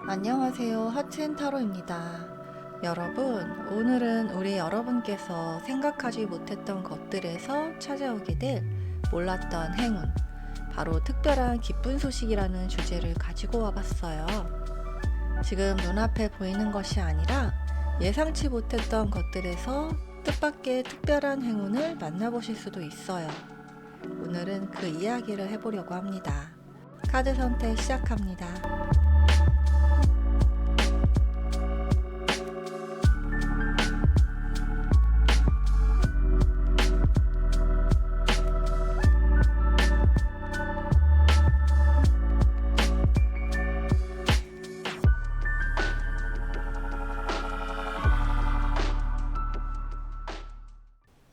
안녕하세요. 하트앤타로입니다. 여러분, 오늘은 우리 여러분께서 생각하지 못했던 것들에서 찾아오게 될 몰랐던 행운, 바로 특별한 기쁜 소식이라는 주제를 가지고 와봤어요. 지금 눈앞에 보이는 것이 아니라 예상치 못했던 것들에서 뜻밖의 특별한 행운을 만나보실 수도 있어요. 오늘은 그 이야기를 해보려고 합니다. 카드 선택 시작합니다.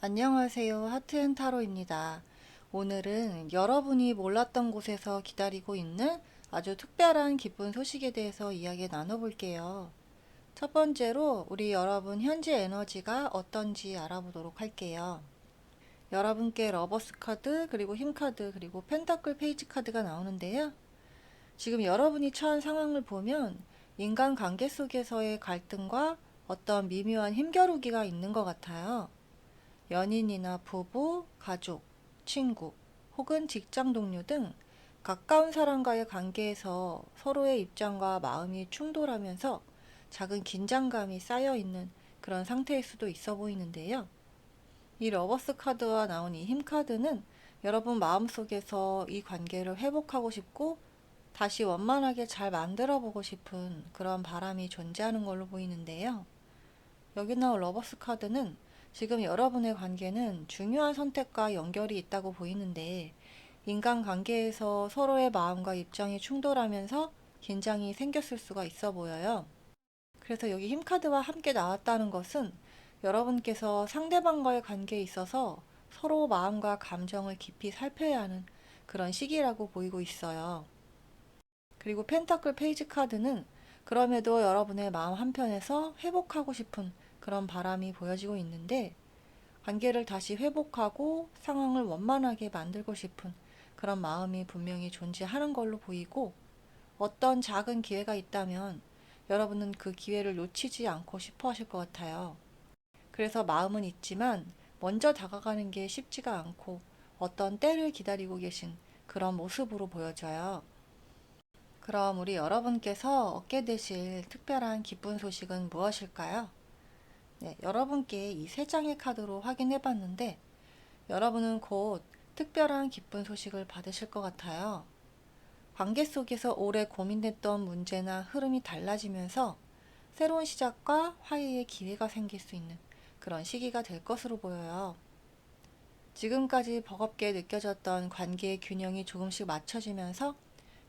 안녕하세요. 하트앤타로입니다. 오늘은 여러분이 몰랐던 곳에서 기다리고 있는 아주 특별한 기쁜 소식에 대해서 이야기 나눠볼게요. 첫 번째로 우리 여러분 현재 에너지가 어떤지 알아보도록 할게요. 여러분께 러버스 카드, 그리고 힘 카드, 그리고 펜타클 페이지 카드가 나오는데요. 지금 여러분이 처한 상황을 보면 인간관계 속에서의 갈등과 어떤 미묘한 힘겨루기가 있는 것 같아요. 연인이나 부부, 가족, 친구, 혹은 직장 동료 등 가까운 사람과의 관계에서 서로의 입장과 마음이 충돌하면서 작은 긴장감이 쌓여 있는 그런 상태일 수도 있어 보이는데요. 이 러버스 카드와 나온 이 힘 카드는 여러분 마음속에서 이 관계를 회복하고 싶고 다시 원만하게 잘 만들어 보고 싶은 그런 바람이 존재하는 걸로 보이는데요. 여기 나온 러버스 카드는 지금 여러분의 관계는 중요한 선택과 연결이 있다고 보이는데 인간관계에서 서로의 마음과 입장이 충돌하면서 긴장이 생겼을 수가 있어 보여요. 그래서 여기 힘카드와 함께 나왔다는 것은 여러분께서 상대방과의 관계에 있어서 서로 마음과 감정을 깊이 살펴야 하는 그런 시기라고 보이고 있어요. 그리고 펜타클 페이지 카드는 그럼에도 여러분의 마음 한편에서 회복하고 싶은 그런 바람이 보여지고 있는데 관계를 다시 회복하고 상황을 원만하게 만들고 싶은 그런 마음이 분명히 존재하는 걸로 보이고 어떤 작은 기회가 있다면 여러분은 그 기회를 놓치지 않고 싶어 하실 것 같아요. 그래서 마음은 있지만 먼저 다가가는 게 쉽지가 않고 어떤 때를 기다리고 계신 그런 모습으로 보여져요. 그럼 우리 여러분께서 얻게 되실 특별한 기쁜 소식은 무엇일까요? 네, 여러분께 이 세 장의 카드로 확인해 봤는데 여러분은 곧 특별한 기쁜 소식을 받으실 것 같아요. 관계 속에서 오래 고민됐던 문제나 흐름이 달라지면서 새로운 시작과 화해의 기회가 생길 수 있는 그런 시기가 될 것으로 보여요. 지금까지 버겁게 느껴졌던 관계의 균형이 조금씩 맞춰지면서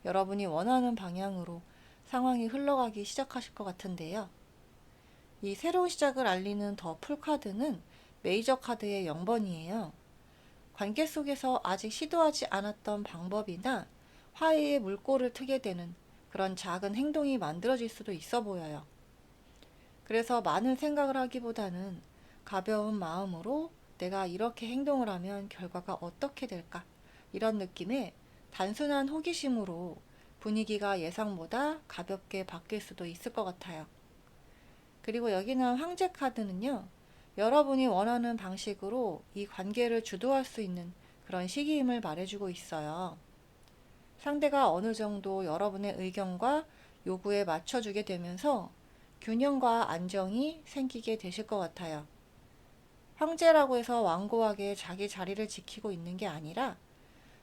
여러분이 원하는 방향으로 상황이 흘러가기 시작하실 것 같은데요. 이 새로운 시작을 알리는 더 풀 카드는 메이저 카드의 0번이에요. 관계 속에서 아직 시도하지 않았던 방법이나 화해의 물꼬를 트게 되는 그런 작은 행동이 만들어질 수도 있어 보여요. 그래서 많은 생각을 하기보다는 가벼운 마음으로 내가 이렇게 행동을 하면 결과가 어떻게 될까? 이런 느낌의 단순한 호기심으로 분위기가 예상보다 가볍게 바뀔 수도 있을 것 같아요. 그리고 여기 나온 황제 카드는요, 여러분이 원하는 방식으로 이 관계를 주도할 수 있는 그런 시기임을 말해주고 있어요. 상대가 어느 정도 여러분의 의견과 요구에 맞춰주게 되면서 균형과 안정이 생기게 되실 것 같아요. 황제라고 해서 완고하게 자기 자리를 지키고 있는 게 아니라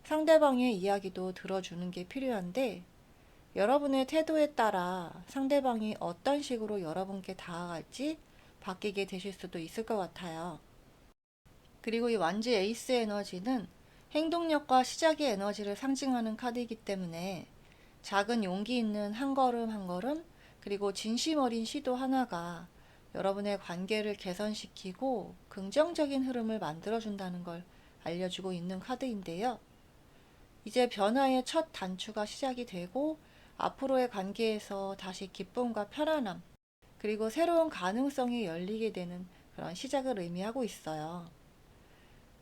상대방의 이야기도 들어주는 게 필요한데 여러분의 태도에 따라 상대방이 어떤 식으로 여러분께 다가갈지 바뀌게 되실 수도 있을 것 같아요. 그리고 이 완지 에이스 에너지는 행동력과 시작의 에너지를 상징하는 카드이기 때문에 작은 용기 있는 한 걸음 한 걸음 그리고 진심 어린 시도 하나가 여러분의 관계를 개선시키고 긍정적인 흐름을 만들어준다는 걸 알려주고 있는 카드인데요. 이제 변화의 첫 단추가 시작이 되고 앞으로의 관계에서 다시 기쁨과 편안함 그리고 새로운 가능성이 열리게 되는 그런 시작을 의미하고 있어요.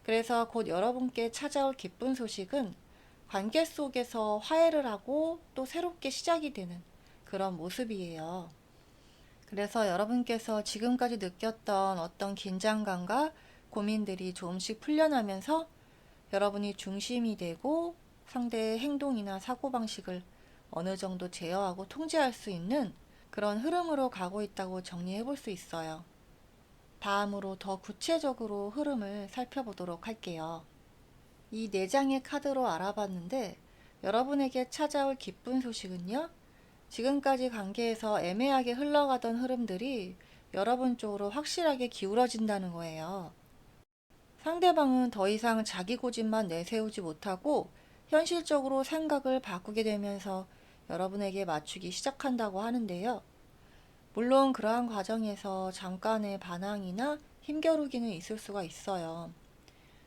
그래서 곧 여러분께 찾아올 기쁜 소식은 관계 속에서 화해를 하고 또 새롭게 시작이 되는 그런 모습이에요. 그래서 여러분께서 지금까지 느꼈던 어떤 긴장감과 고민들이 조금씩 풀려나면서 여러분이 중심이 되고 상대의 행동이나 사고방식을 어느 정도 제어하고 통제할 수 있는 그런 흐름으로 가고 있다고 정리해 볼 수 있어요. 다음으로 더 구체적으로 흐름을 살펴보도록 할게요. 이 4장의 카드로 알아봤는데 여러분에게 찾아올 기쁜 소식은요. 지금까지 관계에서 애매하게 흘러가던 흐름들이 여러분 쪽으로 확실하게 기울어진다는 거예요. 상대방은 더 이상 자기 고집만 내세우지 못하고 현실적으로 생각을 바꾸게 되면서 여러분에게 맞추기 시작한다고 하는데요. 물론 그러한 과정에서 잠깐의 반항이나 힘겨루기는 있을 수가 있어요.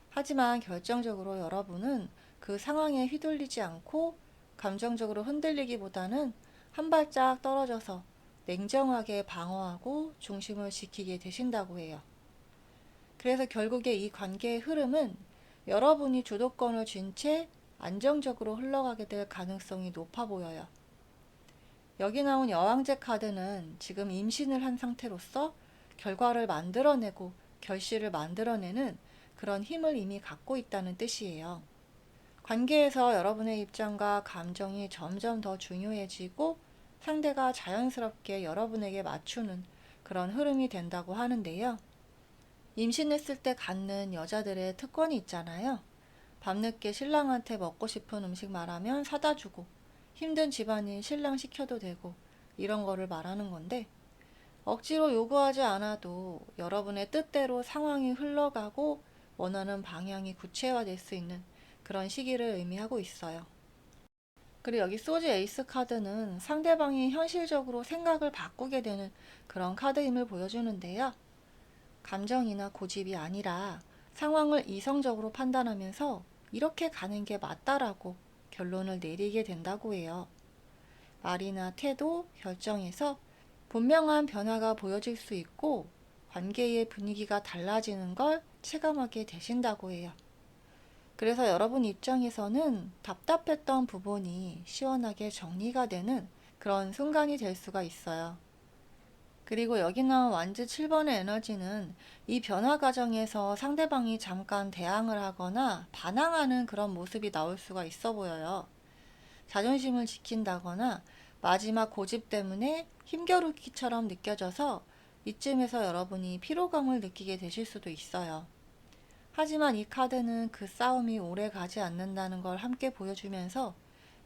하지만 결정적으로 여러분은 그 상황에 휘둘리지 않고 감정적으로 흔들리기보다는 한 발짝 떨어져서 냉정하게 방어하고 중심을 지키게 되신다고 해요. 그래서 결국에 이 관계의 흐름은 여러분이 주도권을 쥔 채 안정적으로 흘러가게 될 가능성이 높아 보여요. 여기 나온 여왕제 카드는 지금 임신을 한 상태로서 결과를 만들어내고 결실을 만들어내는 그런 힘을 이미 갖고 있다는 뜻이에요. 관계에서 여러분의 입장과 감정이 점점 더 중요해지고 상대가 자연스럽게 여러분에게 맞추는 그런 흐름이 된다고 하는데요. 임신했을 때 갖는 여자들의 특권이 있잖아요. 밤늦게 신랑한테 먹고 싶은 음식 말하면 사다 주고 힘든 집안일 신랑 시켜도 되고 이런 거를 말하는 건데 억지로 요구하지 않아도 여러분의 뜻대로 상황이 흘러가고 원하는 방향이 구체화될 수 있는 그런 시기를 의미하고 있어요. 그리고 여기 소지 에이스 카드는 상대방이 현실적으로 생각을 바꾸게 되는 그런 카드임을 보여주는데요. 감정이나 고집이 아니라 상황을 이성적으로 판단하면서 이렇게 가는 게 맞다라고 결론을 내리게 된다고 해요. 말이나 태도, 결정에서 분명한 변화가 보여질 수 있고 관계의 분위기가 달라지는 걸 체감하게 되신다고 해요. 그래서 여러분 입장에서는 답답했던 부분이 시원하게 정리가 되는 그런 순간이 될 수가 있어요. 그리고 여기 나온 완즈 7번의 에너지는 이 변화 과정에서 상대방이 잠깐 대항을 하거나 반항하는 그런 모습이 나올 수가 있어 보여요. 자존심을 지킨다거나 마지막 고집 때문에 힘겨루기처럼 느껴져서 이쯤에서 여러분이 피로감을 느끼게 되실 수도 있어요. 하지만 이 카드는 그 싸움이 오래 가지 않는다는 걸 함께 보여주면서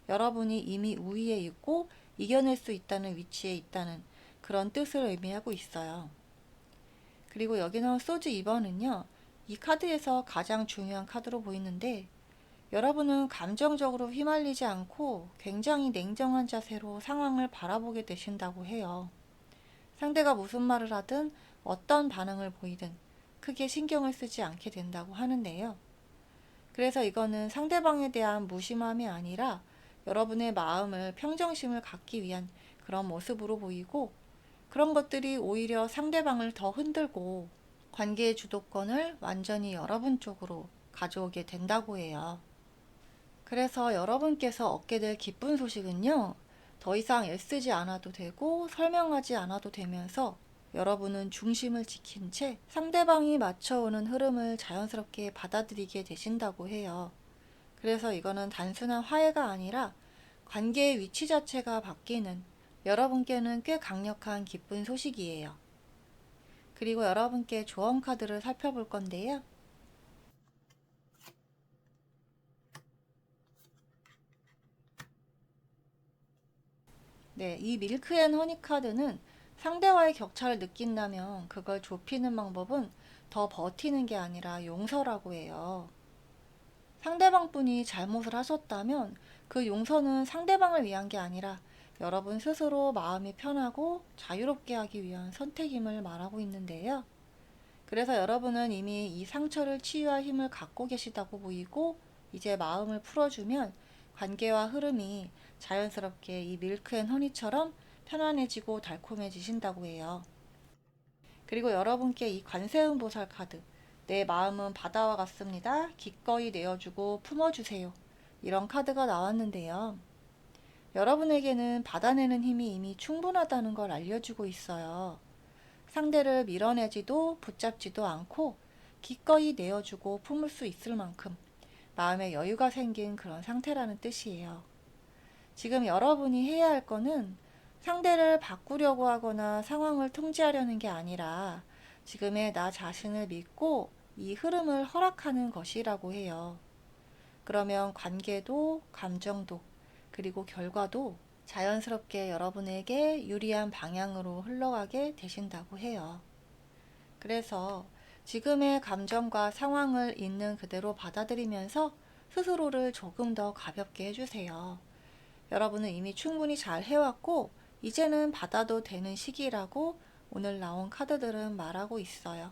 여러분이 이미 우위에 있고 이겨낼 수 있다는 위치에 있다는 그런 뜻을 의미하고 있어요. 그리고 여기 나온 소즈 2번은요. 이 카드에서 가장 중요한 카드로 보이는데 여러분은 감정적으로 휘말리지 않고 굉장히 냉정한 자세로 상황을 바라보게 되신다고 해요. 상대가 무슨 말을 하든 어떤 반응을 보이든 크게 신경을 쓰지 않게 된다고 하는데요. 그래서 이거는 상대방에 대한 무심함이 아니라 여러분의 마음을 평정심을 갖기 위한 그런 모습으로 보이고 그런 것들이 오히려 상대방을 더 흔들고 관계의 주도권을 완전히 여러분 쪽으로 가져오게 된다고 해요. 그래서 여러분께서 얻게 될 기쁜 소식은요. 더 이상 애쓰지 않아도 되고 설명하지 않아도 되면서 여러분은 중심을 지킨 채 상대방이 맞춰오는 흐름을 자연스럽게 받아들이게 되신다고 해요. 그래서 이거는 단순한 화해가 아니라 관계의 위치 자체가 바뀌는 여러분께는 꽤 강력한 기쁜 소식이에요. 그리고 여러분께 조언 카드를 살펴볼 건데요. 네, 이 밀크 앤 허니 카드는 상대와의 격차를 느낀다면 그걸 좁히는 방법은 더 버티는 게 아니라 용서라고 해요. 상대방분이 잘못을 하셨다면 그 용서는 상대방을 위한 게 아니라 여러분 스스로 마음이 편하고 자유롭게 하기 위한 선택임을 말하고 있는데요. 그래서 여러분은 이미 이 상처를 치유할 힘을 갖고 계시다고 보이고 이제 마음을 풀어주면 관계와 흐름이 자연스럽게 이 밀크 앤 허니처럼 편안해지고 달콤해지신다고 해요. 그리고 여러분께 이 관세음 보살 카드, 내 마음은 바다와 같습니다. 기꺼이 내어주고 품어주세요. 이런 카드가 나왔는데요. 여러분에게는 받아내는 힘이 이미 충분하다는 걸 알려주고 있어요. 상대를 밀어내지도 붙잡지도 않고 기꺼이 내어주고 품을 수 있을 만큼 마음의 여유가 생긴 그런 상태라는 뜻이에요. 지금 여러분이 해야 할 거는 상대를 바꾸려고 하거나 상황을 통제하려는 게 아니라 지금의 나 자신을 믿고 이 흐름을 허락하는 것이라고 해요. 그러면 관계도, 감정도, 그리고 결과도 자연스럽게 여러분에게 유리한 방향으로 흘러가게 되신다고 해요. 그래서 지금의 감정과 상황을 있는 그대로 받아들이면서 스스로를 조금 더 가볍게 해주세요. 여러분은 이미 충분히 잘 해왔고, 이제는 받아도 되는 시기라고 오늘 나온 카드들은 말하고 있어요.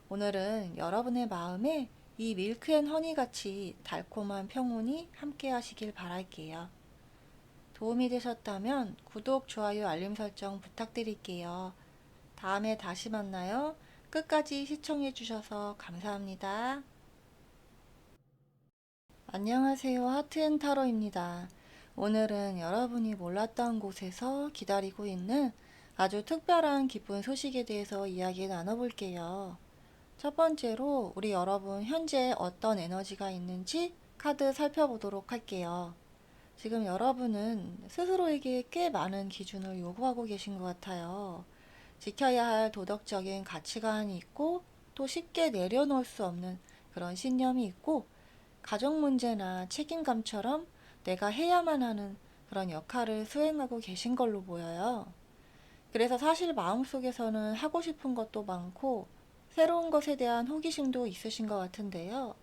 오늘은 여러분의 마음에 이 밀크앤허니 같이 달콤한 평온이 함께 하시길 바랄게요. 도움이 되셨다면 구독, 좋아요, 알림 설정 부탁드릴게요. 다음에 다시 만나요. 끝까지 시청해주셔서 감사합니다. 안녕하세요. 하트앤타로입니다. 오늘은 여러분이 몰랐던 곳에서 기다리고 있는 아주 특별한 기쁜 소식에 대해서 이야기 나눠볼게요. 첫 번째로 우리 여러분 현재 어떤 에너지가 있는지 카드 살펴보도록 할게요. 지금 여러분은 스스로에게 꽤 많은 기준을 요구하고 계신 것 같아요. 지켜야 할 도덕적인 가치관이 있고 또 쉽게 내려놓을 수 없는 그런 신념이 있고 가족 문제나 책임감처럼 내가 해야만 하는 그런 역할을 수행하고 계신 걸로 보여요. 그래서 사실 마음속에서는 하고 싶은 것도 많고 새로운 것에 대한 호기심도 있으신 것 같은데요.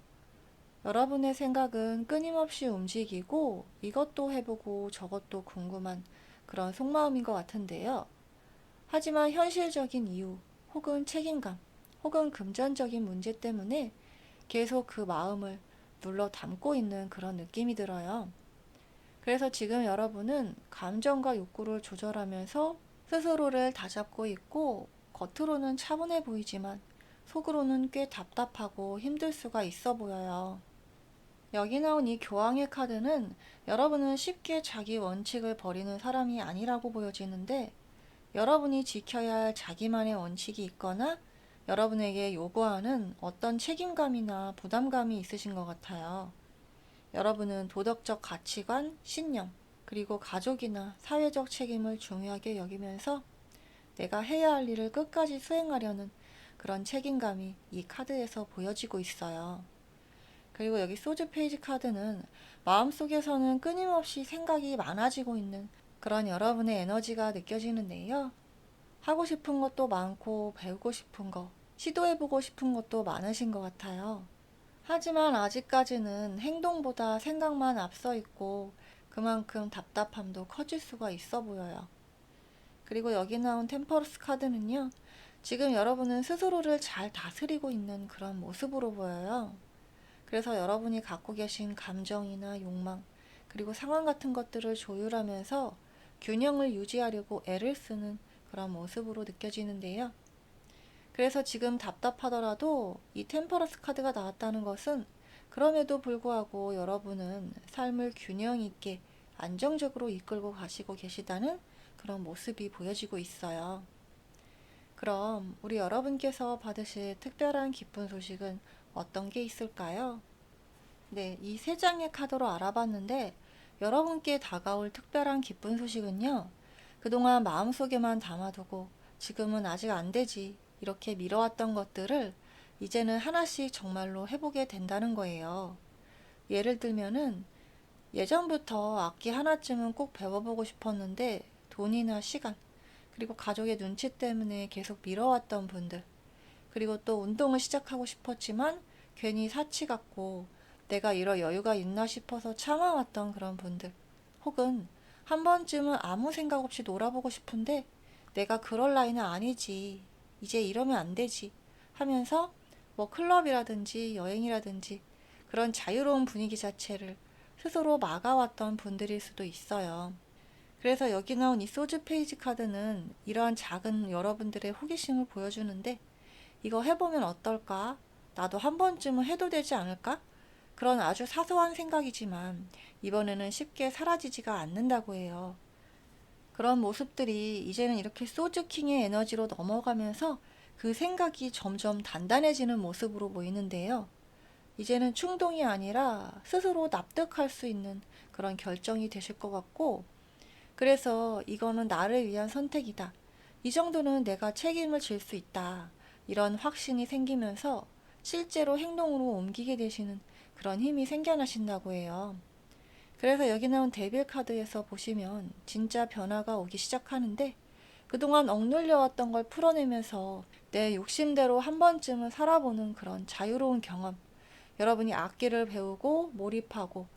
여러분의 생각은 끊임없이 움직이고 이것도 해보고 저것도 궁금한 그런 속마음인 것 같은데요. 하지만 현실적인 이유 혹은 책임감 혹은 금전적인 문제 때문에 계속 그 마음을 눌러 담고 있는 그런 느낌이 들어요. 그래서 지금 여러분은 감정과 욕구를 조절하면서 스스로를 다잡고 있고 겉으로는 차분해 보이지만 속으로는 꽤 답답하고 힘들 수가 있어 보여요. 여기 나온 이 교황의 카드는 여러분은 쉽게 자기 원칙을 버리는 사람이 아니라고 보여지는데 여러분이 지켜야 할 자기만의 원칙이 있거나 여러분에게 요구하는 어떤 책임감이나 부담감이 있으신 것 같아요. 여러분은 도덕적 가치관, 신념, 그리고 가족이나 사회적 책임을 중요하게 여기면서 내가 해야 할 일을 끝까지 수행하려는 그런 책임감이 이 카드에서 보여지고 있어요. 그리고 여기 소주 페이지 카드는 마음속에서는 끊임없이 생각이 많아지고 있는 그런 여러분의 에너지가 느껴지는데요. 하고 싶은 것도 많고 배우고 싶은 거, 시도해보고 싶은 것도 많으신 것 같아요. 하지만 아직까지는 행동보다 생각만 앞서 있고 그만큼 답답함도 커질 수가 있어 보여요. 그리고 여기 나온 템퍼러스 카드는요. 지금 여러분은 스스로를 잘 다스리고 있는 그런 모습으로 보여요. 그래서 여러분이 갖고 계신 감정이나 욕망, 그리고 상황 같은 것들을 조율하면서 균형을 유지하려고 애를 쓰는 그런 모습으로 느껴지는데요. 그래서 지금 답답하더라도 이 템퍼러스 카드가 나왔다는 것은 그럼에도 불구하고 여러분은 삶을 균형 있게 안정적으로 이끌고 가시고 계시다는 그런 모습이 보여지고 있어요. 그럼 우리 여러분께서 받으실 특별한 기쁜 소식은 어떤 게 있을까요? 네, 이 세 장의 카드로 알아봤는데 여러분께 다가올 특별한 기쁜 소식은요. 그동안 마음속에만 담아두고 지금은 아직 안 되지 이렇게 미뤄왔던 것들을 이제는 하나씩 정말로 해보게 된다는 거예요. 예를 들면은 예전부터 악기 하나쯤은 꼭 배워보고 싶었는데 돈이나 시간 그리고 가족의 눈치 때문에 계속 미뤄왔던 분들 그리고 또 운동을 시작하고 싶었지만 괜히 사치 같고 내가 이럴 여유가 있나 싶어서 참아왔던 그런 분들 혹은 한 번쯤은 아무 생각 없이 놀아보고 싶은데 내가 그럴 나이는 아니지 이제 이러면 안 되지 하면서 뭐 클럽이라든지 여행이라든지 그런 자유로운 분위기 자체를 스스로 막아왔던 분들일 수도 있어요. 그래서 여기 나온 이 소주 페이지 카드는 이러한 작은 여러분들의 호기심을 보여주는데 이거 해보면 어떨까? 나도 한 번쯤은 해도 되지 않을까? 그런 아주 사소한 생각이지만 이번에는 쉽게 사라지지가 않는다고 해요. 그런 모습들이 이제는 이렇게 소주킹의 에너지로 넘어가면서 그 생각이 점점 단단해지는 모습으로 보이는데요. 이제는 충동이 아니라 스스로 납득할 수 있는 그런 결정이 되실 것 같고, 그래서 이거는 나를 위한 선택이다. 이 정도는 내가 책임을 질 수 있다. 이런 확신이 생기면서 실제로 행동으로 옮기게 되시는 그런 힘이 생겨나신다고 해요. 그래서 여기 나온 데빌 카드에서 보시면 진짜 변화가 오기 시작하는데, 그동안 억눌려왔던 걸 풀어내면서 내 욕심대로 한 번쯤은 살아보는 그런 자유로운 경험, 여러분이 악기를 배우고 몰입하고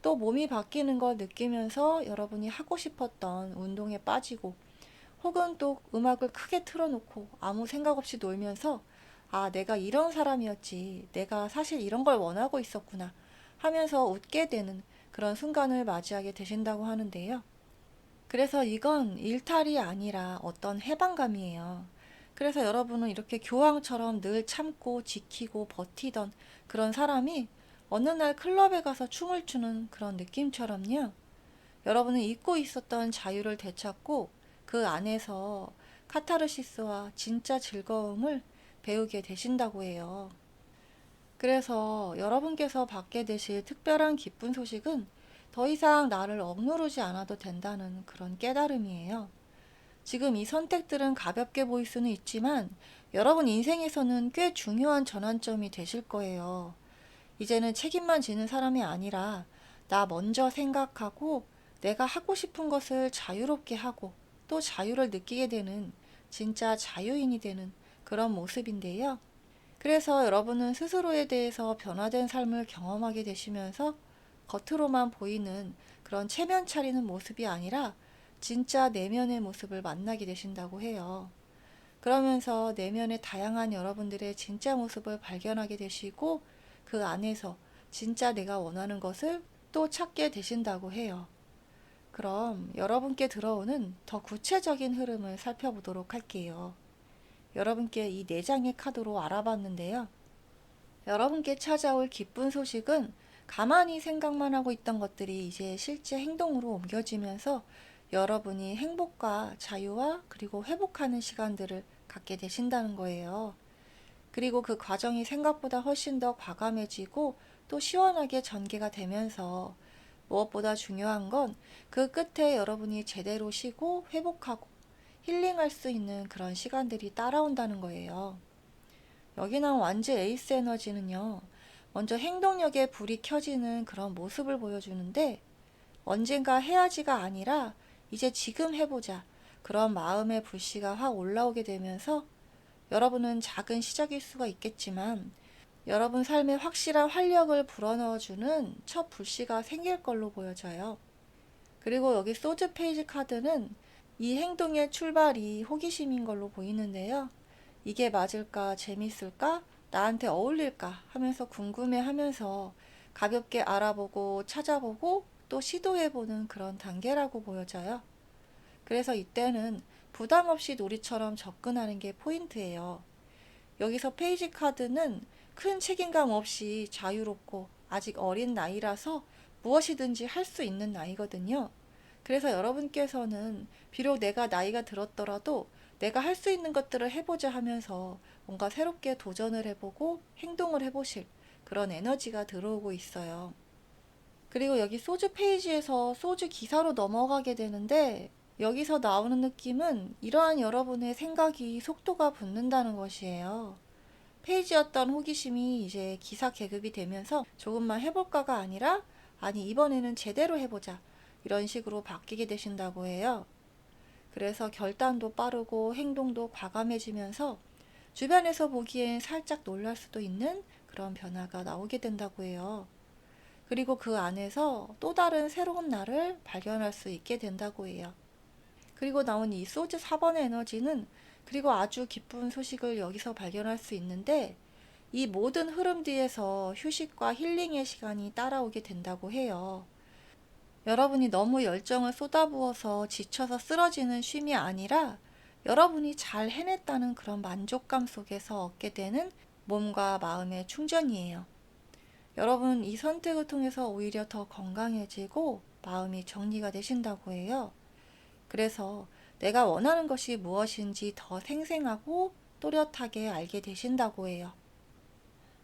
또 몸이 바뀌는 걸 느끼면서 여러분이 하고 싶었던 운동에 빠지고, 혹은 또 음악을 크게 틀어놓고 아무 생각 없이 놀면서 아, 내가 이런 사람이었지. 내가 사실 이런 걸 원하고 있었구나 하면서 웃게 되는 그런 순간을 맞이하게 되신다고 하는데요. 그래서 이건 일탈이 아니라 어떤 해방감이에요. 그래서 여러분은 이렇게 교황처럼 늘 참고 지키고 버티던 그런 사람이 어느 날 클럽에 가서 춤을 추는 그런 느낌처럼요. 여러분은 잊고 있었던 자유를 되찾고 그 안에서 카타르시스와 진짜 즐거움을 배우게 되신다고 해요. 그래서 여러분께서 받게 되실 특별한 기쁜 소식은 더 이상 나를 억누르지 않아도 된다는 그런 깨달음이에요. 지금 이 선택들은 가볍게 보일 수는 있지만 여러분 인생에서는 꽤 중요한 전환점이 되실 거예요. 이제는 책임만 지는 사람이 아니라 나 먼저 생각하고 내가 하고 싶은 것을 자유롭게 하고 또 자유를 느끼게 되는 진짜 자유인이 되는 그런 모습인데요. 그래서 여러분은 스스로에 대해서 변화된 삶을 경험하게 되시면서 겉으로만 보이는 그런 체면 차리는 모습이 아니라 진짜 내면의 모습을 만나게 되신다고 해요. 그러면서 내면의 다양한 여러분들의 진짜 모습을 발견하게 되시고 그 안에서 진짜 내가 원하는 것을 또 찾게 되신다고 해요. 그럼 여러분께 들어오는 더 구체적인 흐름을 살펴보도록 할게요. 여러분께 이 4장의 카드로 알아봤는데요. 여러분께 찾아올 기쁜 소식은 가만히 생각만 하고 있던 것들이 이제 실제 행동으로 옮겨지면서 여러분이 행복과 자유와 그리고 회복하는 시간들을 갖게 되신다는 거예요. 그리고 그 과정이 생각보다 훨씬 더 과감해지고 또 시원하게 전개가 되면서 무엇보다 중요한 건 그 끝에 여러분이 제대로 쉬고 회복하고 힐링할 수 있는 그런 시간들이 따라온다는 거예요. 여기 나온 완즈 에이스 에너지는요, 먼저 행동력에 불이 켜지는 그런 모습을 보여주는데 언젠가 해야지가 아니라 이제 지금 해보자. 그런 마음의 불씨가 확 올라오게 되면서 여러분은 작은 시작일 수가 있겠지만 여러분 삶에 확실한 활력을 불어넣어주는 첫 불씨가 생길 걸로 보여져요. 그리고 여기 소즈 페이지 카드는 이 행동의 출발이 호기심인 걸로 보이는데요. 이게 맞을까, 재밌을까, 나한테 어울릴까 하면서 궁금해 하면서 가볍게 알아보고 찾아보고 또 시도해보는 그런 단계라고 보여져요. 그래서 이때는 부담 없이 놀이처럼 접근하는 게 포인트예요. 여기서 페이지 카드는 큰 책임감 없이 자유롭고 아직 어린 나이라서 무엇이든지 할 수 있는 나이거든요. 그래서 여러분께서는 비록 내가 나이가 들었더라도 내가 할 수 있는 것들을 해보자 하면서 뭔가 새롭게 도전을 해보고 행동을 해보실 그런 에너지가 들어오고 있어요. 그리고 여기 소주 페이지에서 소주 기사로 넘어가게 되는데 여기서 나오는 느낌은 이러한 여러분의 생각이 속도가 붙는다는 것이에요. 페이지였던 호기심이 이제 기사 계급이 되면서 조금만 해볼까가 아니라 아니 이번에는 제대로 해보자 이런 식으로 바뀌게 되신다고 해요. 그래서 결단도 빠르고 행동도 과감해지면서 주변에서 보기엔 살짝 놀랄 수도 있는 그런 변화가 나오게 된다고 해요. 그리고 그 안에서 또 다른 새로운 나를 발견할 수 있게 된다고 해요. 그리고 나온 이 소즈 4번의 에너지는 그리고 아주 기쁜 소식을 여기서 발견할 수 있는데 이 모든 흐름 뒤에서 휴식과 힐링의 시간이 따라오게 된다고 해요. 여러분이 너무 열정을 쏟아부어서 지쳐서 쓰러지는 쉼이 아니라 여러분이 잘 해냈다는 그런 만족감 속에서 얻게 되는 몸과 마음의 충전이에요. 여러분, 이 선택을 통해서 오히려 더 건강해지고 마음이 정리가 되신다고 해요. 그래서 내가 원하는 것이 무엇인지 더 생생하고 또렷하게 알게 되신다고 해요.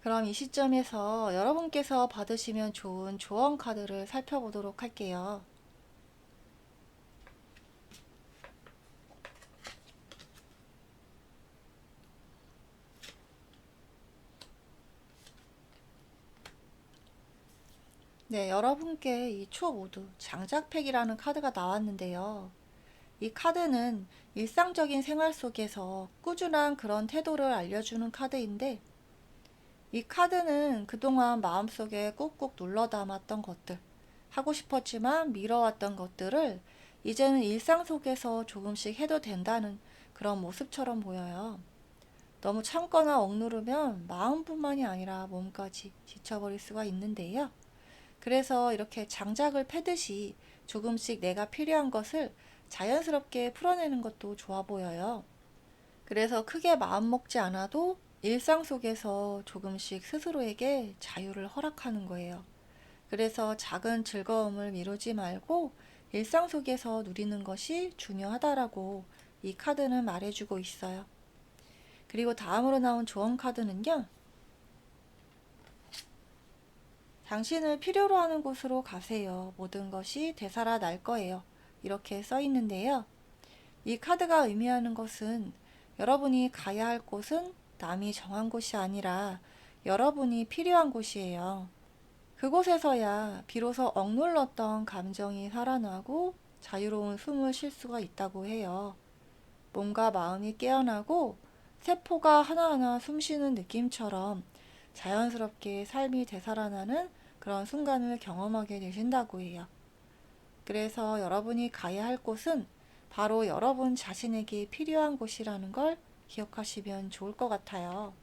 그럼 이 시점에서 여러분께서 받으시면 좋은 조언 카드를 살펴보도록 할게요. 네, 여러분께 이 초모두 장작팩이라는 카드가 나왔는데요. 이 카드는 일상적인 생활 속에서 꾸준한 그런 태도를 알려주는 카드인데, 이 카드는 그동안 마음속에 꾹꾹 눌러 담았던 것들, 하고 싶었지만 미뤄왔던 것들을 이제는 일상 속에서 조금씩 해도 된다는 그런 모습처럼 보여요. 너무 참거나 억누르면 마음뿐만이 아니라 몸까지 지쳐버릴 수가 있는데요. 그래서 이렇게 장작을 패듯이 조금씩 내가 필요한 것을 자연스럽게 풀어내는 것도 좋아 보여요. 그래서 크게 마음먹지 않아도 일상 속에서 조금씩 스스로에게 자유를 허락하는 거예요. 그래서 작은 즐거움을 미루지 말고 일상 속에서 누리는 것이 중요하다라고 이 카드는 말해주고 있어요. 그리고 다음으로 나온 조언 카드는요. 당신을 필요로 하는 곳으로 가세요. 모든 것이 되살아날 거예요. 이렇게 써 있는데요. 이 카드가 의미하는 것은 여러분이 가야 할 곳은 남이 정한 곳이 아니라 여러분이 필요한 곳이에요. 그곳에서야 비로소 억눌렀던 감정이 살아나고 자유로운 숨을 쉴 수가 있다고 해요. 몸과 마음이 깨어나고 세포가 하나하나 숨쉬는 느낌처럼 자연스럽게 삶이 되살아나는 그런 순간을 경험하게 되신다고 해요. 그래서 여러분이 가야 할 곳은 바로 여러분 자신에게 필요한 곳이라는 걸 기억하시면 좋을 것 같아요.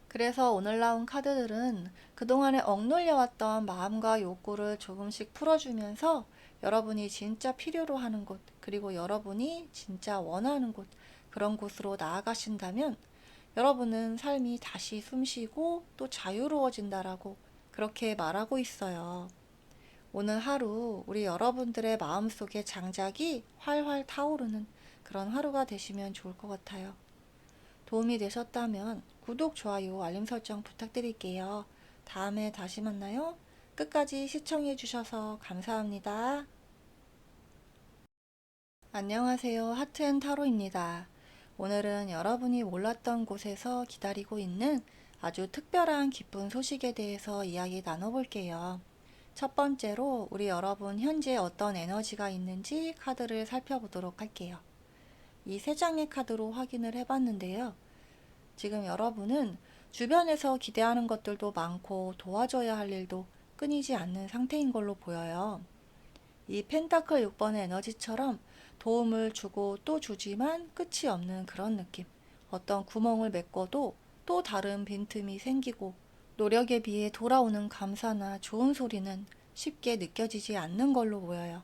그래서 오늘 나온 카드들은 그동안에 억눌려왔던 마음과 욕구를 조금씩 풀어주면서 여러분이 진짜 필요로 하는 곳, 그리고 여러분이 진짜 원하는 곳, 그런 곳으로 나아가신다면 여러분은 삶이 다시 숨쉬고 또 자유로워진다라고 그렇게 말하고 있어요. 오늘 하루 우리 여러분들의 마음속에 장작이 활활 타오르는 그런 하루가 되시면 좋을 것 같아요. 도움이 되셨다면 구독, 좋아요, 알림 설정 부탁드릴게요. 다음에 다시 만나요. 끝까지 시청해 주셔서 감사합니다. 안녕하세요. 하트앤타로입니다. 오늘은 여러분이 몰랐던 곳에서 기다리고 있는 아주 특별한 기쁜 소식에 대해서 이야기 나눠볼게요. 첫 번째로 우리 여러분 현재 어떤 에너지가 있는지 카드를 살펴보도록 할게요. 이 세 장의 카드로 확인을 해봤는데요. 지금 여러분은 주변에서 기대하는 것들도 많고 도와줘야 할 일도 끊이지 않는 상태인 걸로 보여요. 이 펜타클 6번의 에너지처럼 도움을 주고 또 주지만 끝이 없는 그런 느낌. 어떤 구멍을 메꿔도 또 다른 빈틈이 생기고 노력에 비해 돌아오는 감사나 좋은 소리는 쉽게 느껴지지 않는 걸로 보여요.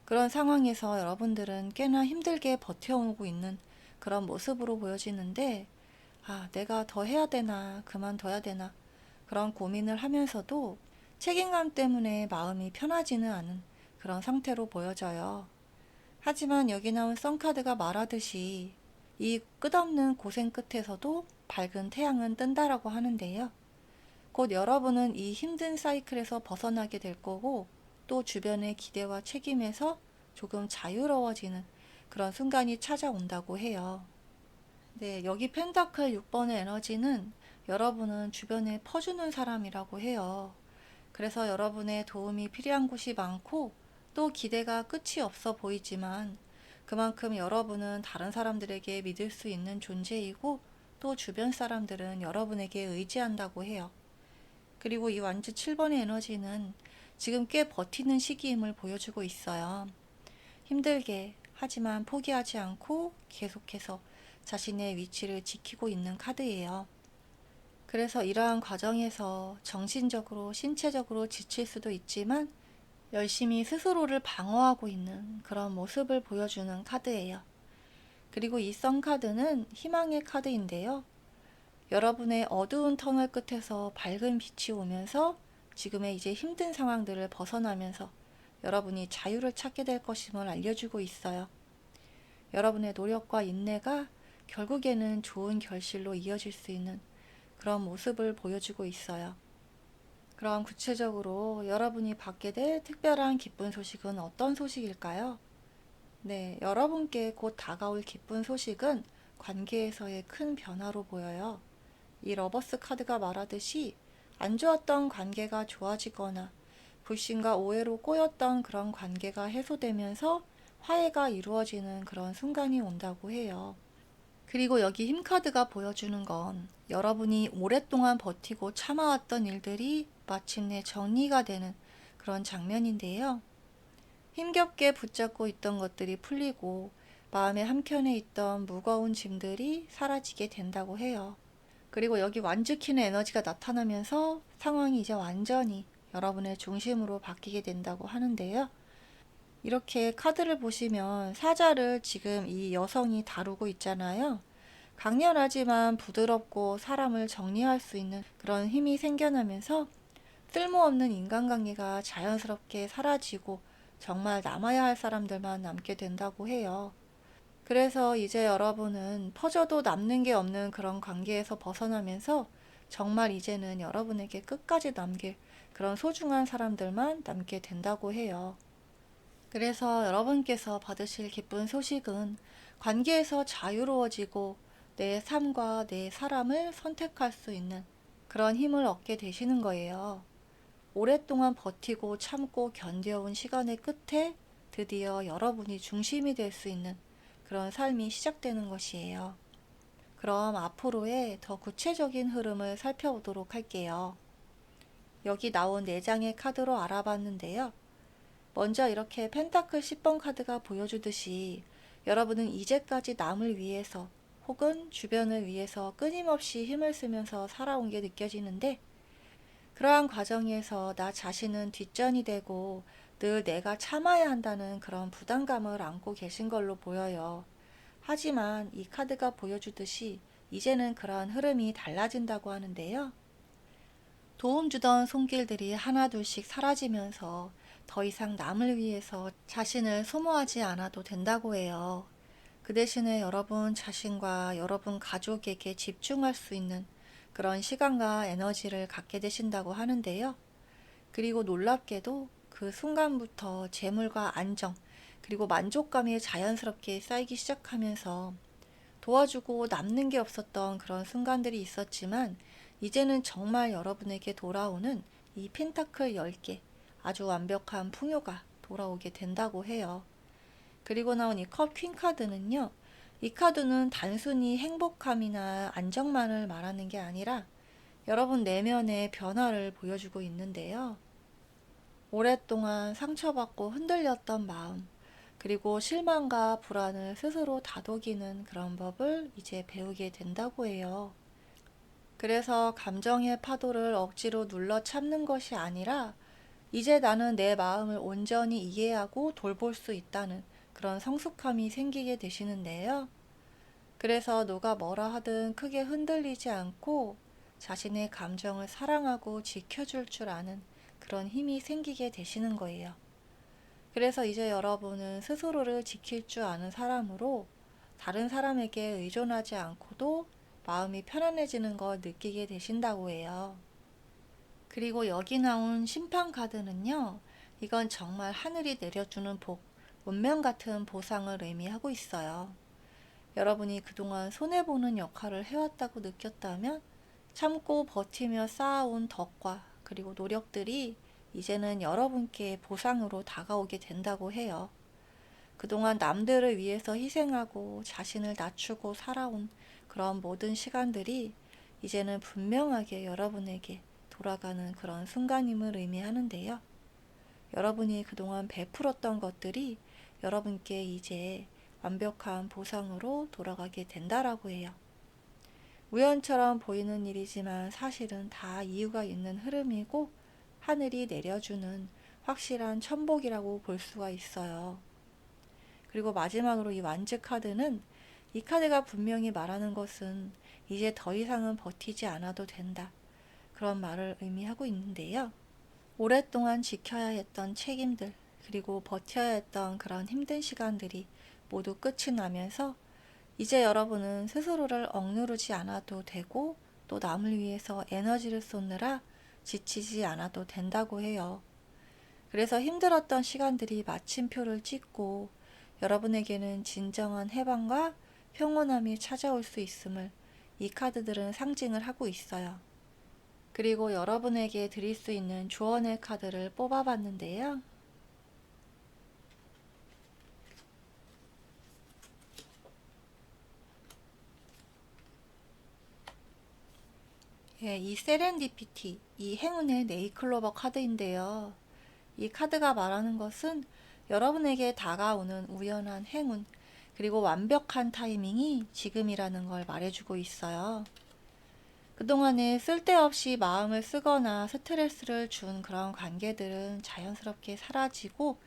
그런 상황에서 여러분들은 꽤나 힘들게 버텨오고 있는 그런 모습으로 보여지는데, 내가 더 해야 되나, 그만둬야 되나, 그런 고민을 하면서도 책임감 때문에 마음이 편하지는 않은 그런 상태로 보여져요. 하지만 여기 나온 선카드가 말하듯이 이 끝없는 고생 끝에서도 밝은 태양은 뜬다라고 하는데요. 곧 여러분은 이 힘든 사이클에서 벗어나게 될 거고 또 주변의 기대와 책임에서 조금 자유로워지는 그런 순간이 찾아온다고 해요. 네, 여기 펜타클 6번의 에너지는 여러분은 주변에 퍼주는 사람이라고 해요. 그래서 여러분의 도움이 필요한 곳이 많고 또 기대가 끝이 없어 보이지만 그만큼 여러분은 다른 사람들에게 믿을 수 있는 존재이고 또 주변 사람들은 여러분에게 의지한다고 해요. 그리고 이 완즈 7번의 에너지는 지금 꽤 버티는 시기임을 보여주고 있어요. 힘들게 하지만 포기하지 않고 계속해서 자신의 위치를 지키고 있는 카드예요. 그래서 이러한 과정에서 정신적으로, 신체적으로 지칠 수도 있지만 열심히 스스로를 방어하고 있는 그런 모습을 보여주는 카드예요. 그리고 이 선 카드는 희망의 카드인데요. 여러분의 어두운 터널 끝에서 밝은 빛이 오면서 지금의 이제 힘든 상황들을 벗어나면서 여러분이 자유를 찾게 될 것임을 알려주고 있어요. 여러분의 노력과 인내가 결국에는 좋은 결실로 이어질 수 있는 그런 모습을 보여주고 있어요. 그럼 구체적으로 여러분이 받게 될 특별한 기쁜 소식은 어떤 소식일까요? 네, 여러분께 곧 다가올 기쁜 소식은 관계에서의 큰 변화로 보여요. 이 러버스 카드가 말하듯이 안 좋았던 관계가 좋아지거나 불신과 오해로 꼬였던 그런 관계가 해소되면서 화해가 이루어지는 그런 순간이 온다고 해요. 그리고 여기 힘카드가 보여주는 건 여러분이 오랫동안 버티고 참아왔던 일들이 마침내 정리가 되는 그런 장면인데요. 힘겹게 붙잡고 있던 것들이 풀리고 마음의 한켠에 있던 무거운 짐들이 사라지게 된다고 해요. 그리고 여기 완주키는 에너지가 나타나면서 상황이 이제 완전히 여러분의 중심으로 바뀌게 된다고 하는데요. 이렇게 카드를 보시면 사자를 지금 이 여성이 다루고 있잖아요. 강렬하지만 부드럽고 사람을 정리할 수 있는 그런 힘이 생겨나면서 쓸모없는 인간관계가 자연스럽게 사라지고 정말 남아야 할 사람들만 남게 된다고 해요. 그래서 이제 여러분은 퍼져도 남는 게 없는 그런 관계에서 벗어나면서 정말 이제는 여러분에게 끝까지 남길 그런 소중한 사람들만 남게 된다고 해요. 그래서 여러분께서 받으실 기쁜 소식은 관계에서 자유로워지고 내 삶과 내 사람을 선택할 수 있는 그런 힘을 얻게 되시는 거예요. 오랫동안 버티고 참고 견뎌온 시간의 끝에 드디어 여러분이 중심이 될 수 있는 그런 삶이 시작되는 것이에요. 그럼 앞으로의 더 구체적인 흐름을 살펴보도록 할게요. 여기 나온 4장의 카드로 알아봤는데요. 먼저 이렇게 펜타클 10번 카드가 보여주듯이 여러분은 이제까지 남을 위해서 혹은 주변을 위해서 끊임없이 힘을 쓰면서 살아온 게 느껴지는데 그러한 과정에서 나 자신은 뒷전이 되고 늘 내가 참아야 한다는 그런 부담감을 안고 계신 걸로 보여요. 하지만 이 카드가 보여주듯이 이제는 그러한 흐름이 달라진다고 하는데요. 도움 주던 손길들이 하나둘씩 사라지면서 더 이상 남을 위해서 자신을 소모하지 않아도 된다고 해요. 그 대신에 여러분 자신과 여러분 가족에게 집중할 수 있는 그런 시간과 에너지를 갖게 되신다고 하는데요. 그리고 놀랍게도 그 순간부터 재물과 안정, 그리고 만족감이 자연스럽게 쌓이기 시작하면서 도와주고 남는 게 없었던 그런 순간들이 있었지만 이제는 정말 여러분에게 돌아오는 이 펜타클 10개 아주 완벽한 풍요가 돌아오게 된다고 해요. 그리고 나온 이 컵 퀸 카드는요. 이 카드는 단순히 행복함이나 안정만을 말하는 게 아니라 여러분 내면의 변화를 보여주고 있는데요. 오랫동안 상처받고 흔들렸던 마음, 그리고 실망과 불안을 스스로 다독이는 그런 법을 이제 배우게 된다고 해요. 그래서 감정의 파도를 억지로 눌러 참는 것이 아니라 이제 나는 내 마음을 온전히 이해하고 돌볼 수 있다는 그런 성숙함이 생기게 되시는데요. 그래서 누가 뭐라 하든 크게 흔들리지 않고 자신의 감정을 사랑하고 지켜줄 줄 아는 그런 힘이 생기게 되시는 거예요. 그래서 이제 여러분은 스스로를 지킬 줄 아는 사람으로 다른 사람에게 의존하지 않고도 마음이 편안해지는 걸 느끼게 되신다고 해요. 그리고 여기 나온 심판 카드는요, 이건 정말 하늘이 내려주는 복, 운명 같은 보상을 의미하고 있어요. 여러분이 그동안 손해보는 역할을 해왔다고 느꼈다면 참고 버티며 쌓아온 덕과 그리고 노력들이 이제는 여러분께 보상으로 다가오게 된다고 해요. 그동안 남들을 위해서 희생하고 자신을 낮추고 살아온 그런 모든 시간들이 이제는 분명하게 여러분에게 돌아가는 그런 순간임을 의미하는데요. 여러분이 그동안 베풀었던 것들이 여러분께 이제 완벽한 보상으로 돌아가게 된다라고 해요. 우연처럼 보이는 일이지만 사실은 다 이유가 있는 흐름이고 하늘이 내려주는 확실한 천복이라고 볼 수가 있어요. 그리고 마지막으로 이 완즈 카드는 이 카드가 분명히 말하는 것은 이제 더 이상은 버티지 않아도 된다. 그런 말을 의미하고 있는데요. 오랫동안 지켜야 했던 책임들, 그리고 버텨야 했던 그런 힘든 시간들이 모두 끝이 나면서 이제 여러분은 스스로를 억누르지 않아도 되고 또 남을 위해서 에너지를 쏟느라 지치지 않아도 된다고 해요. 그래서 힘들었던 시간들이 마침표를 찍고 여러분에게는 진정한 해방과 평온함이 찾아올 수 있음을 이 카드들은 상징을 하고 있어요. 그리고 여러분에게 드릴 수 있는 조언의 카드를 뽑아봤는데요. 예, 이 세렌디피티, 이 행운의 네이클로버 카드인데요. 이 카드가 말하는 것은 여러분에게 다가오는 우연한 행운, 그리고 완벽한 타이밍이 지금이라는 걸 말해주고 있어요. 그동안에 쓸데없이 마음을 쓰거나 스트레스를 준 그런 관계들은 자연스럽게 사라지고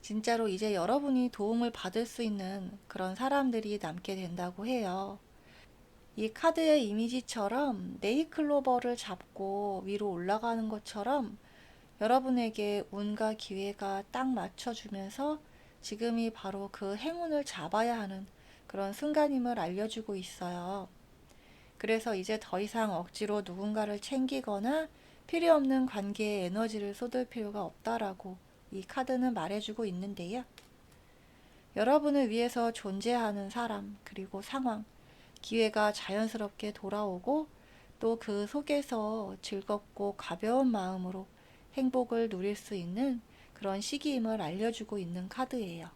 진짜로 이제 여러분이 도움을 받을 수 있는 그런 사람들이 남게 된다고 해요. 이 카드의 이미지처럼 네이클로버를 잡고 위로 올라가는 것처럼 여러분에게 운과 기회가 딱 맞춰주면서 지금이 바로 그 행운을 잡아야 하는 그런 순간임을 알려주고 있어요. 그래서 이제 더 이상 억지로 누군가를 챙기거나 필요 없는 관계에 에너지를 쏟을 필요가 없다라고 이 카드는 말해주고 있는데요. 여러분을 위해서 존재하는 사람, 그리고 상황, 기회가 자연스럽게 돌아오고 또 그 속에서 즐겁고 가벼운 마음으로 행복을 누릴 수 있는 그런 시기임을 알려주고 있는 카드예요.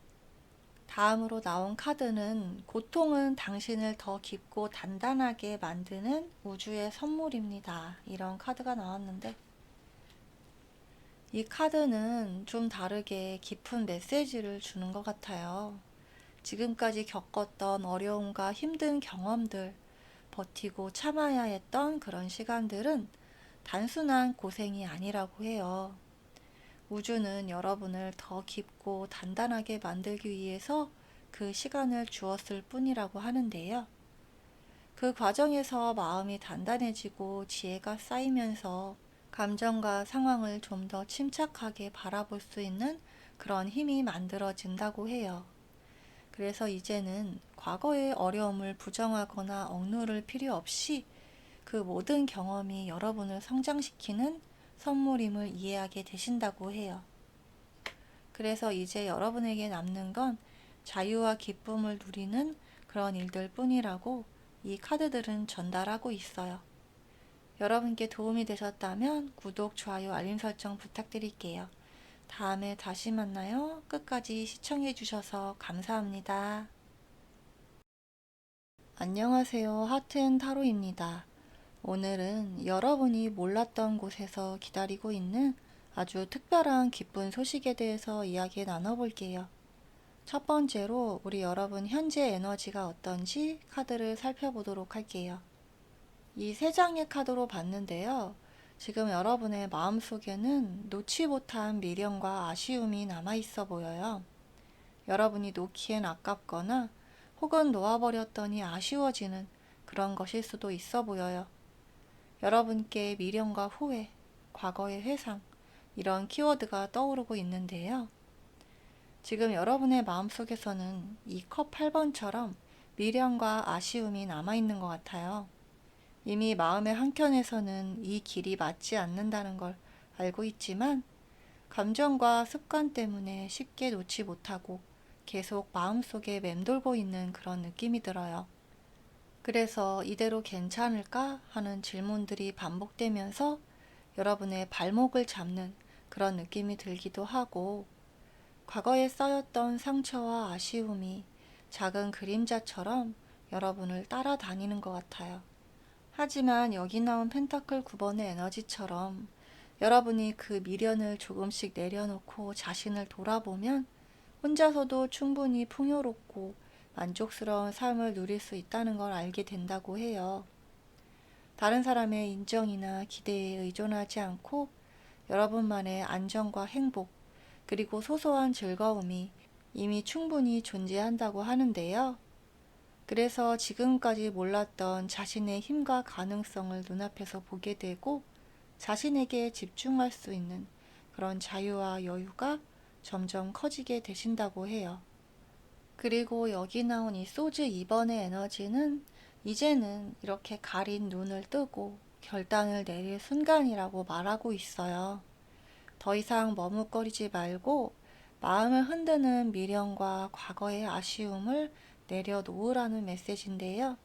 다음으로 나온 카드는 고통은 당신을 더 깊고 단단하게 만드는 우주의 선물입니다. 이런 카드가 나왔는데 이 카드는 좀 다르게 깊은 메시지를 주는 것 같아요. 지금까지 겪었던 어려움과 힘든 경험들, 버티고 참아야 했던 그런 시간들은 단순한 고생이 아니라고 해요. 우주는 여러분을 더 깊고 단단하게 만들기 위해서 그 시간을 주었을 뿐이라고 하는데요. 그 과정에서 마음이 단단해지고 지혜가 쌓이면서 감정과 상황을 좀 더 침착하게 바라볼 수 있는 그런 힘이 만들어진다고 해요. 그래서 이제는 과거의 어려움을 부정하거나 억누를 필요 없이 그 모든 경험이 여러분을 성장시키는 선물임을 이해하게 되신다고 해요. 그래서 이제 여러분에게 남는 건 자유와 기쁨을 누리는 그런 일들 뿐이라고 이 카드들은 전달하고 있어요. 여러분께 도움이 되셨다면 구독, 좋아요, 알림 설정 부탁드릴게요. 다음에 다시 만나요. 끝까지 시청해주셔서 감사합니다. 안녕하세요. 하트앤타로입니다. 오늘은 여러분이 몰랐던 곳에서 기다리고 있는 아주 특별한 기쁜 소식에 대해서 이야기 나눠볼게요. 첫 번째로 우리 여러분 현재 에너지가 어떤지 카드를 살펴보도록 할게요. 이 세 장의 카드로 봤는데요. 지금 여러분의 마음속에는 놓지 못한 미련과 아쉬움이 남아있어 보여요. 여러분이 놓기엔 아깝거나 혹은 놓아버렸더니 아쉬워지는 그런 것일 수도 있어 보여요. 여러분께 미련과 후회, 과거의 회상, 이런 키워드가 떠오르고 있는데요. 지금 여러분의 마음속에서는 이 컵 8번처럼 미련과 아쉬움이 남아있는 것 같아요. 이미 마음의 한켠에서는 이 길이 맞지 않는다는 걸 알고 있지만 감정과 습관 때문에 쉽게 놓지 못하고 계속 마음속에 맴돌고 있는 그런 느낌이 들어요. 그래서 이대로 괜찮을까 하는 질문들이 반복되면서 여러분의 발목을 잡는 그런 느낌이 들기도 하고 과거에 쌓였던 상처와 아쉬움이 작은 그림자처럼 여러분을 따라다니는 것 같아요. 하지만 여기 나온 펜타클 9번의 에너지처럼 여러분이 그 미련을 조금씩 내려놓고 자신을 돌아보면 혼자서도 충분히 풍요롭고 만족스러운 삶을 누릴 수 있다는 걸 알게 된다고 해요. 다른 사람의 인정이나 기대에 의존하지 않고 여러분만의 안정과 행복, 그리고 소소한 즐거움이 이미 충분히 존재한다고 하는데요. 그래서 지금까지 몰랐던 자신의 힘과 가능성을 눈앞에서 보게 되고 자신에게 집중할 수 있는 그런 자유와 여유가 점점 커지게 되신다고 해요. 그리고 여기 나온 이 소즈 2번의 에너지는 이제는 이렇게 가린 눈을 뜨고 결단을 내릴 순간이라고 말하고 있어요. 더 이상 머뭇거리지 말고 마음을 흔드는 미련과 과거의 아쉬움을 내려놓으라는 메시지인데요.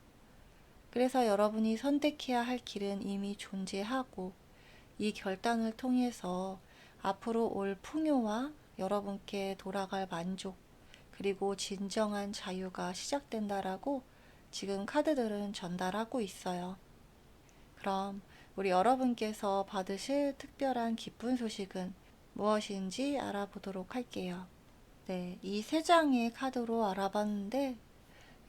그래서 여러분이 선택해야 할 길은 이미 존재하고 이 결단을 통해서 앞으로 올 풍요와 여러분께 돌아갈 만족 그리고 진정한 자유가 시작된다라고 지금 카드들은 전달하고 있어요. 그럼 우리 여러분께서 받으실 특별한 기쁜 소식은 무엇인지 알아보도록 할게요. 네, 이 세 장의 카드로 알아봤는데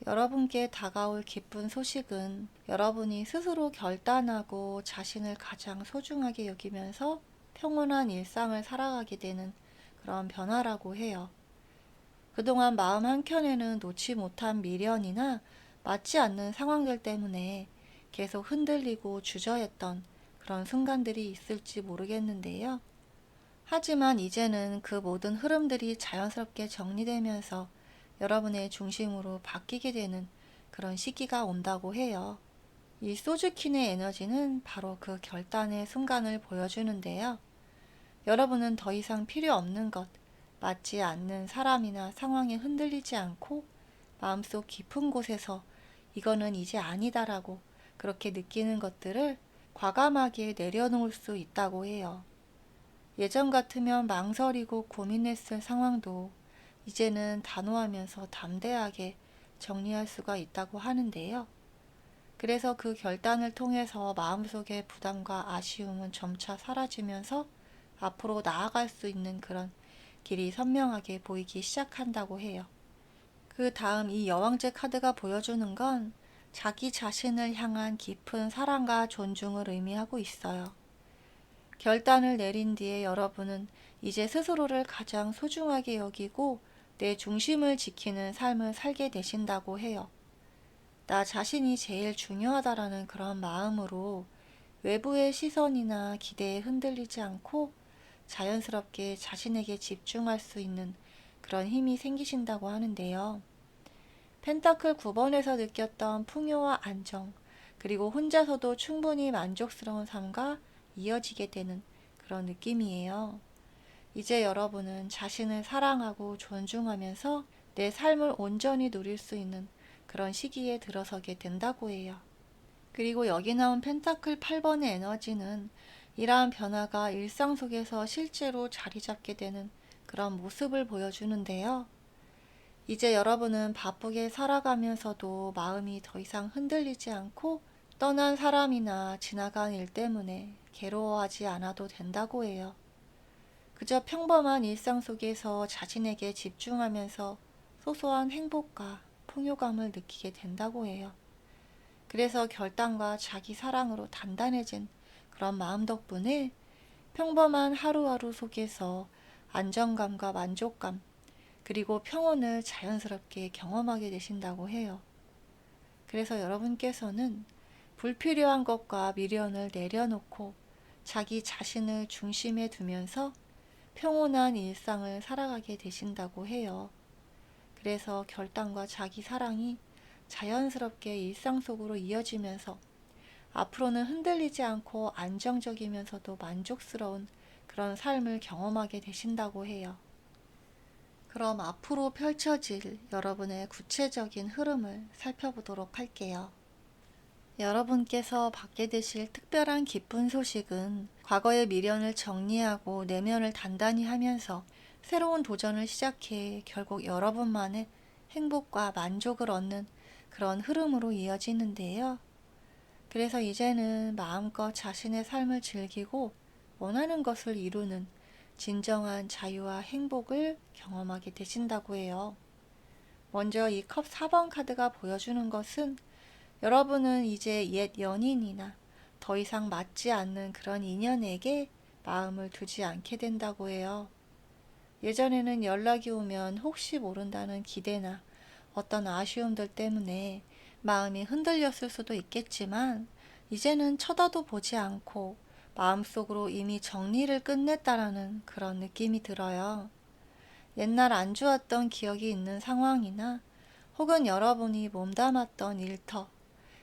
여러분께 다가올 기쁜 소식은 여러분이 스스로 결단하고 자신을 가장 소중하게 여기면서 평온한 일상을 살아가게 되는 그런 변화라고 해요. 그동안 마음 한켠에는 놓지 못한 미련이나 맞지 않는 상황들 때문에 계속 흔들리고 주저했던 그런 순간들이 있을지 모르겠는데요. 하지만 이제는 그 모든 흐름들이 자연스럽게 정리되면서 여러분의 중심으로 바뀌게 되는 그런 시기가 온다고 해요. 이 소주킨의 에너지는 바로 그 결단의 순간을 보여주는데요. 여러분은 더 이상 필요 없는 것, 맞지 않는 사람이나 상황에 흔들리지 않고 마음속 깊은 곳에서 이거는 이제 아니다라고 그렇게 느끼는 것들을 과감하게 내려놓을 수 있다고 해요. 예전 같으면 망설이고 고민했을 상황도 이제는 단호하면서 담대하게 정리할 수가 있다고 하는데요. 그래서 그 결단을 통해서 마음속의 부담과 아쉬움은 점차 사라지면서 앞으로 나아갈 수 있는 그런 길이 선명하게 보이기 시작한다고 해요. 그 다음 이 여왕제 카드가 보여주는 건 자기 자신을 향한 깊은 사랑과 존중을 의미하고 있어요. 결단을 내린 뒤에 여러분은 이제 스스로를 가장 소중하게 여기고 내 중심을 지키는 삶을 살게 되신다고 해요. 나 자신이 제일 중요하다라는 그런 마음으로 외부의 시선이나 기대에 흔들리지 않고 자연스럽게 자신에게 집중할 수 있는 그런 힘이 생기신다고 하는데요. 펜타클 9번에서 느꼈던 풍요와 안정, 그리고 혼자서도 충분히 만족스러운 삶과 이어지게 되는 그런 느낌이에요. 이제 여러분은 자신을 사랑하고 존중하면서 내 삶을 온전히 누릴 수 있는 그런 시기에 들어서게 된다고 해요. 그리고 여기 나온 펜타클 8번의 에너지는 이러한 변화가 일상 속에서 실제로 자리 잡게 되는 그런 모습을 보여주는데요. 이제 여러분은 바쁘게 살아가면서도 마음이 더 이상 흔들리지 않고 떠난 사람이나 지나간 일 때문에 괴로워하지 않아도 된다고 해요. 그저 평범한 일상 속에서 자신에게 집중하면서 소소한 행복과 풍요감을 느끼게 된다고 해요. 그래서 결단과 자기 사랑으로 단단해진 그런 마음 덕분에 평범한 하루하루 속에서 안정감과 만족감, 그리고 평온을 자연스럽게 경험하게 되신다고 해요. 그래서 여러분께서는 불필요한 것과 미련을 내려놓고 자기 자신을 중심에 두면서 평온한 일상을 살아가게 되신다고 해요. 그래서 결단과 자기 사랑이 자연스럽게 일상 속으로 이어지면서 앞으로는 흔들리지 않고 안정적이면서도 만족스러운 그런 삶을 경험하게 되신다고 해요. 그럼 앞으로 펼쳐질 여러분의 구체적인 흐름을 살펴보도록 할게요. 여러분께서 받게 되실 특별한 기쁜 소식은 과거의 미련을 정리하고 내면을 단단히 하면서 새로운 도전을 시작해 결국 여러분만의 행복과 만족을 얻는 그런 흐름으로 이어지는데요. 그래서 이제는 마음껏 자신의 삶을 즐기고 원하는 것을 이루는 진정한 자유와 행복을 경험하게 되신다고 해요. 먼저 이 컵 4번 카드가 보여주는 것은 여러분은 이제 옛 연인이나 더 이상 맞지 않는 그런 인연에게 마음을 두지 않게 된다고 해요. 예전에는 연락이 오면 혹시 모른다는 기대나 어떤 아쉬움들 때문에 마음이 흔들렸을 수도 있겠지만 이제는 쳐다도 보지 않고 마음속으로 이미 정리를 끝냈다라는 그런 느낌이 들어요. 옛날 안 좋았던 기억이 있는 상황이나 혹은 여러분이 몸담았던 일터,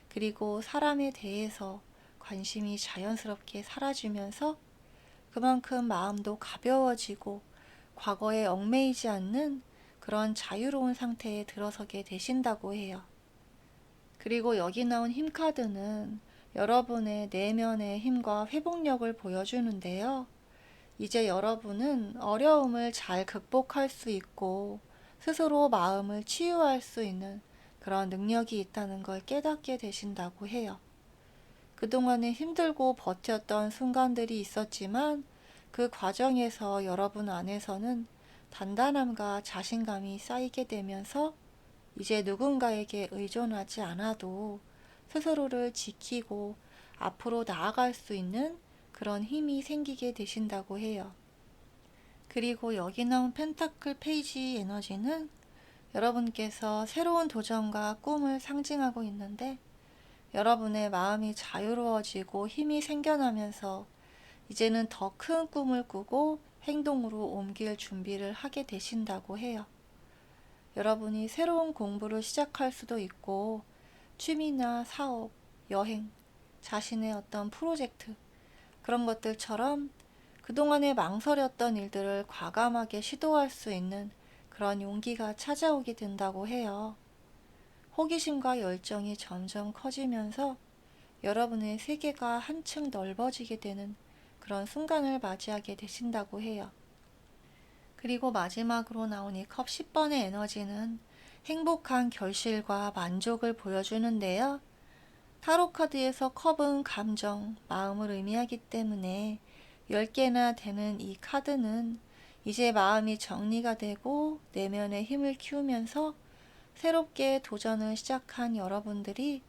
그리고 사람에 대해서 관심이 자연스럽게 사라지면서 그만큼 마음도 가벼워지고 과거에 얽매이지 않는 그런 자유로운 상태에 들어서게 되신다고 해요. 그리고 여기 나온 힘 카드는 여러분의 내면의 힘과 회복력을 보여주는데요. 이제 여러분은 어려움을 잘 극복할 수 있고 스스로 마음을 치유할 수 있는 그런 능력이 있다는 걸 깨닫게 되신다고 해요. 그동안에 힘들고 버텼던 순간들이 있었지만 그 과정에서 여러분 안에서는 단단함과 자신감이 쌓이게 되면서 이제 누군가에게 의존하지 않아도 스스로를 지키고 앞으로 나아갈 수 있는 그런 힘이 생기게 되신다고 해요. 그리고 여기 나온 펜타클 페이지 에너지는 여러분께서 새로운 도전과 꿈을 상징하고 있는데 여러분의 마음이 자유로워지고 힘이 생겨나면서 이제는 더 큰 꿈을 꾸고 행동으로 옮길 준비를 하게 되신다고 해요. 여러분이 새로운 공부를 시작할 수도 있고 취미나 사업, 여행, 자신의 어떤 프로젝트 그런 것들처럼 그동안에 망설였던 일들을 과감하게 시도할 수 있는 그런 용기가 찾아오게 된다고 해요. 호기심과 열정이 점점 커지면서 여러분의 세계가 한층 넓어지게 되는 그런 순간을 맞이하게 되신다고 해요. 그리고 마지막으로 나온 이 컵 10번의 에너지는 행복한 결실과 만족을 보여주는데요. 타로 카드에서 컵은 감정, 마음을 의미하기 때문에 10개나 되는 이 카드는 이제 마음이 정리가 되고 내면의 힘을 키우면서 새롭게 도전을 시작한 여러분들이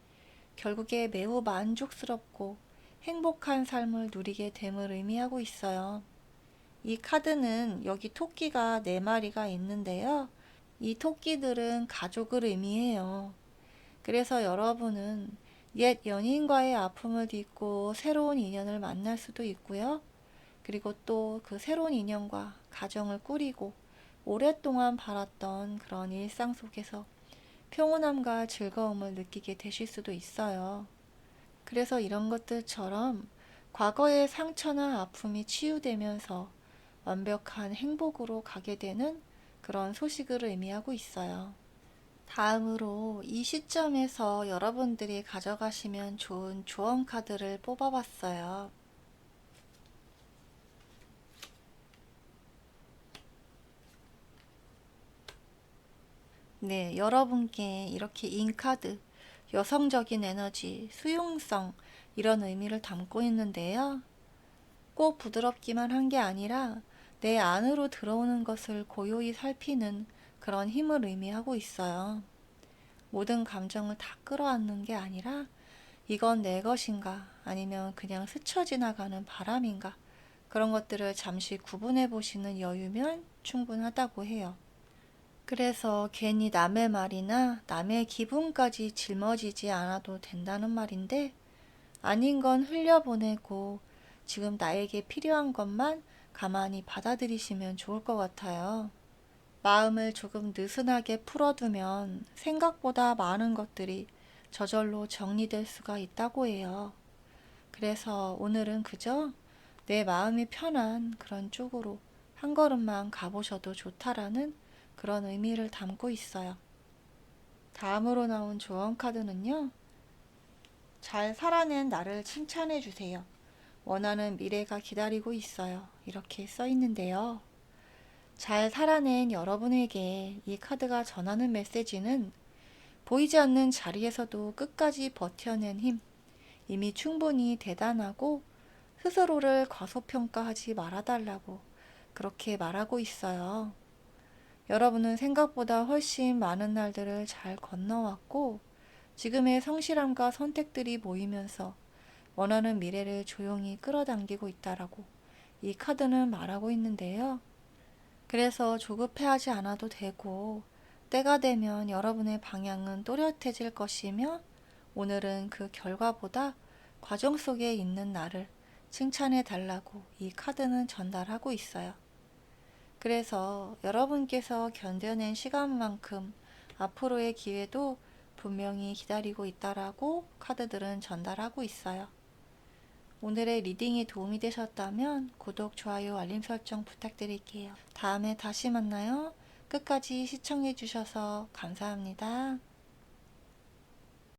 결국에 매우 만족스럽고 행복한 삶을 누리게 됨을 의미하고 있어요. 이 카드는 여기 토끼가 4마리가 있는데요. 이 토끼들은 가족을 의미해요. 그래서 여러분은 옛 연인과의 아픔을 딛고 새로운 인연을 만날 수도 있고요. 그리고 또 그 새로운 인연과 가정을 꾸리고 오랫동안 바랐던 그런 일상 속에서 평온함과 즐거움을 느끼게 되실 수도 있어요. 그래서 이런 것들처럼 과거의 상처나 아픔이 치유되면서 완벽한 행복으로 가게 되는 그런 소식을 의미하고 있어요. 다음으로 이 시점에서 여러분들이 가져가시면 좋은 조언 카드를 뽑아봤어요. 네, 여러분께 이렇게 인카드, 여성적인 에너지, 수용성, 이런 의미를 담고 있는데요. 꼭 부드럽기만 한 게 아니라 내 안으로 들어오는 것을 고요히 살피는 그런 힘을 의미하고 있어요. 모든 감정을 다 끌어안는 게 아니라 이건 내 것인가 아니면 그냥 스쳐 지나가는 바람인가 그런 것들을 잠시 구분해 보시는 여유면 충분하다고 해요. 그래서 괜히 남의 말이나 남의 기분까지 짊어지지 않아도 된다는 말인데 아닌 건 흘려보내고 지금 나에게 필요한 것만 가만히 받아들이시면 좋을 것 같아요. 마음을 조금 느슨하게 풀어두면 생각보다 많은 것들이 저절로 정리될 수가 있다고 해요. 그래서 오늘은 그저 내 마음이 편한 그런 쪽으로 한 걸음만 가보셔도 좋다라는 그런 의미를 담고 있어요. 다음으로 나온 조언 카드는요. 잘 살아낸 나를 칭찬해 주세요. 원하는 미래가 기다리고 있어요. 이렇게 써 있는데요. 잘 살아낸 여러분에게 이 카드가 전하는 메시지는 보이지 않는 자리에서도 끝까지 버텨낸 힘, 이미 충분히 대단하고 스스로를 과소평가하지 말아달라고 그렇게 말하고 있어요. 여러분은 생각보다 훨씬 많은 날들을 잘 건너왔고 지금의 성실함과 선택들이 모이면서 원하는 미래를 조용히 끌어당기고 있다라고 이 카드는 말하고 있는데요. 그래서 조급해하지 않아도 되고 때가 되면 여러분의 방향은 또렷해질 것이며 오늘은 그 결과보다 과정 속에 있는 나를 칭찬해 달라고 이 카드는 전달하고 있어요. 그래서 여러분께서 견뎌낸 시간만큼 앞으로의 기회도 분명히 기다리고 있다라고 카드들은 전달하고 있어요. 오늘의 리딩이 도움이 되셨다면 구독, 좋아요, 알림 설정 부탁드릴게요. 다음에 다시 만나요. 끝까지 시청해 주셔서 감사합니다.